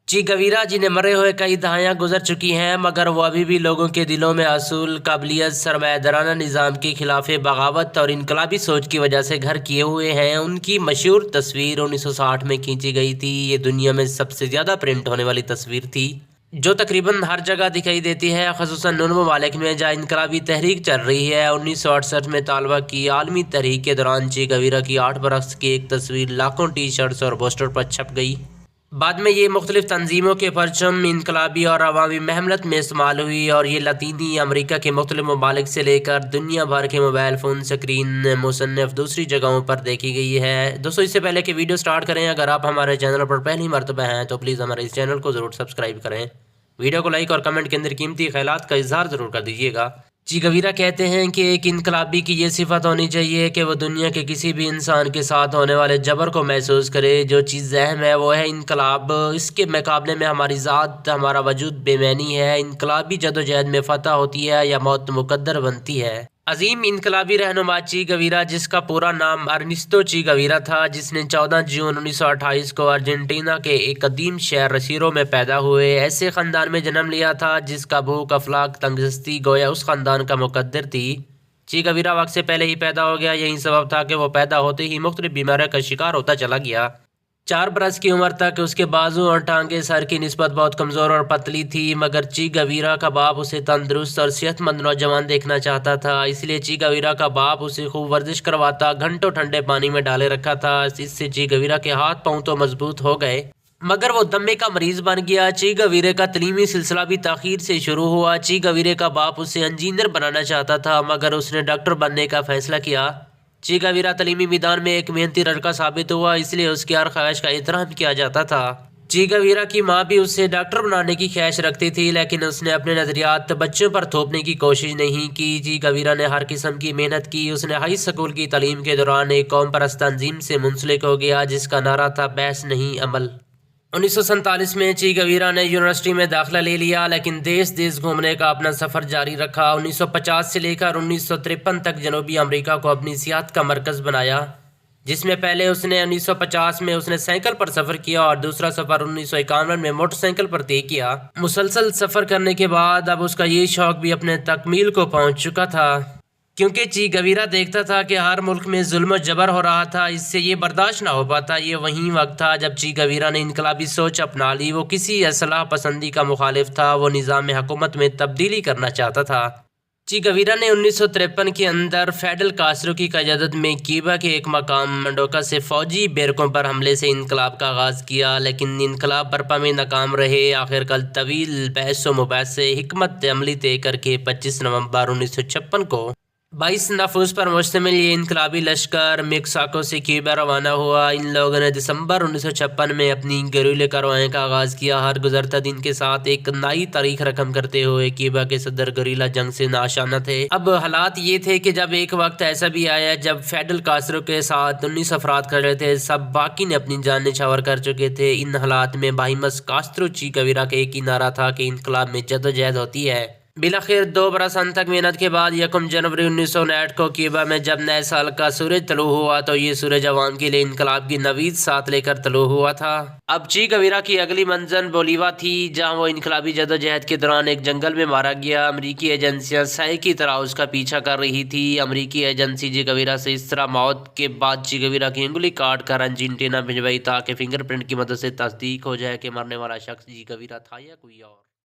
چی گویرا جنہیں مرے ہوئے کئی دہائیاں گزر چکی ہیں مگر وہ ابھی بھی لوگوں کے دلوں میں اصول، قابلیت، سرمایہ دارانہ نظام کے خلاف بغاوت اور انقلابی سوچ کی وجہ سے گھر کیے ہوئے ہیں۔ ان کی مشہور تصویر 1960 میں کھینچی گئی تھی۔ یہ دنیا میں سب سے زیادہ پرنٹ ہونے والی تصویر تھی جو تقریباً ہر جگہ دکھائی دیتی ہے، خصوصاً ان ممالک میں جہاں انقلابی تحریک چل رہی ہے۔ 1968 میں طلبہ کی عالمی تحریک کے دوران چی گویرا کی 8 برس کی ایک تصویر لاکھوں ٹی شرٹس اور پوسٹر پر چھپ گئی۔ بعد میں یہ مختلف تنظیموں کے پرچم، انقلابی اور عوامی محملت میں استعمال ہوئی اور یہ لاطینی امریکہ کے مختلف ممالک سے لے کر دنیا بھر کے موبائل فون سکرین مصنف دوسری جگہوں پر دیکھی گئی ہے۔ دوستو، اس سے پہلے کہ ویڈیو سٹارٹ کریں، اگر آپ ہمارے چینل پر پہلی مرتبہ ہیں تو پلیز ہمارے اس چینل کو ضرور سبسکرائب کریں، ویڈیو کو لائک اور کمنٹ کے اندر قیمتی خیالات کا اظہار ضرور کر دیجیے گا۔ چی گویرا کہتے ہیں کہ ایک انقلابی کی یہ صفت ہونی چاہیے کہ وہ دنیا کے کسی بھی انسان کے ساتھ ہونے والے جبر کو محسوس کرے۔ جو چیز اہم ہے وہ ہے انقلاب، اس کے مقابلے میں ہماری ذات، ہمارا وجود بے معنی ہے۔ انقلابی جدوجہد میں فتح ہوتی ہے یا موت مقدر بنتی ہے۔ عظیم انقلابی رہنما چی گویرا، جس کا پورا نام ارنیستو چی گویرا تھا، جس نے 14 جون 1928 کو ارجنٹینا کے ایک قدیم شہر رسیرو میں پیدا ہوئے ایسے خاندان میں جنم لیا تھا جس کا بھوک، افلاک، تنگدستی گویا اس خاندان کا مقدر تھی۔ چی گویرا وقت سے پہلے ہی پیدا ہو گیا، یہی سبب تھا کہ وہ پیدا ہوتے ہی مختلف بیماریوں کا شکار ہوتا چلا گیا۔ 4 برس کی عمر تک اس کے بازو اور ٹانگیں سر کی نسبت بہت کمزور اور پتلی تھی، مگر چی گویرا کا باپ اسے تندرست اور صحت مند نوجوان دیکھنا چاہتا تھا، اس لیے چی گویرا کا باپ اسے خوب ورزش کرواتا، گھنٹوں ٹھنڈے پانی میں ڈالے رکھا تھا۔ اس سے چی گویرا کے ہاتھ پاؤں تو مضبوط ہو گئے مگر وہ دمے کا مریض بن گیا۔ چی گویرا کا تعلیمی سلسلہ بھی تاخیر سے شروع ہوا۔ چی گویرا کا باپ اسے انجینئر بنانا چاہتا تھا مگر اس نے ڈاکٹر بننے کا فیصلہ کیا۔ چی گویرا تعلیمی میدان میں ایک محنتی لڑکا ثابت ہوا، اس لیے اس کی ہر خواہش کا احترام کیا جاتا تھا۔ چی گویرا کی ماں بھی اسے ڈاکٹر بنانے کی خواہش رکھتی تھی لیکن اس نے اپنے نظریات بچوں پر تھوپنے کی کوشش نہیں کی۔ چی گویرا نے ہر قسم کی محنت کی۔ اس نے ہائی اسکول کی تعلیم کے دوران ایک قوم پرست تنظیم سے منسلک ہو گیا جس کا نعرہ تھا بحث نہیں عمل۔ 1947 میں چی گویرا نے یونیورسٹی میں داخلہ لے لیا لیکن دیس گھومنے کا اپنا سفر جاری رکھا۔ 1950 سے لے کر 1953 تک جنوبی امریکہ کو اپنی سیاحت کا مرکز بنایا، جس میں پہلے اس نے 1950 میں اس نے سائیکل پر سفر کیا اور دوسرا سفر 1951 میں موٹر سائیکل پر طے کیا۔ مسلسل سفر کرنے کے بعد اب اس کا یہ شوق بھی اپنے تکمیل کو پہنچ چکا تھا، کیونکہ چی گویرا دیکھتا تھا کہ ہر ملک میں ظلم و جبر ہو رہا تھا، اس سے یہ برداشت نہ ہو پاتا۔ یہ وہی وقت تھا جب چی گویرا نے انقلابی سوچ اپنا لی۔ وہ کسی اصلاح پسندی کا مخالف تھا، وہ نظام حکومت میں تبدیلی کرنا چاہتا تھا۔ چی گویرا نے 1953 کے اندر فیڈل کاسترو کی قیادت میں کیوبا کے ایک مقام منڈوکا سے فوجی بیرکوں پر حملے سے انقلاب کا آغاز کیا لیکن انقلاب برپا میں ناکام رہے۔ آخرکار طویل بحث و مباحث سے حکمت عملی طے کر کے 25 نومبر 1956 کو 22 نفوذ پر مشتمل یہ انقلابی لشکر میکسیکو سے کیوبا روانہ ہوا۔ ان لوگوں نے دسمبر 1956 میں اپنی گریلے کارروائیوں کا آغاز کیا، ہر گزرتا دن کے ساتھ ایک نئی تاریخ رقم کرتے ہوئے۔ کیوبا کے صدر گریلا جنگ سے ناآشنا تھے۔ اب حالات یہ تھے کہ جب ایک وقت ایسا بھی آیا جب فیڈل کاسترو کے ساتھ 19 افراد کھڑے تھے، سب باقی نے اپنی جان نچھاور کر چکے تھے۔ ان حالات میں باہمس کاسترو چی گویرا کا ایک ہی نعرہ تھا کہ انقلاب میں جدوجہد ہوتی ہے۔ بالآخر 2 برس انتھک محنت کے بعد 1 جنوری 1959 کو کیوبا میں جب نئے سال کا سورج طلوع ہوا تو یہ سورج عوام کے لیے انقلاب کی نوید ساتھ لے کر طلوع ہوا تھا۔ اب چی گویرا کی اگلی منزل بولیوا تھی، جہاں وہ انقلابی جدوجہد کے دوران ایک جنگل میں مارا گیا۔ امریکی ایجنسیاں سائے کی طرح اس کا پیچھا کر رہی تھی۔ امریکی ایجنسی چی گویرا سے اس طرح موت کے بعد چی گویرا کی انگلی کاٹ کر ارجنٹینا بھجوائی تاکہ فنگر پرنٹ کی مدد سے تصدیق ہو جائے کہ مرنے والا شخص چی گویرا تھا یا کوئی اور۔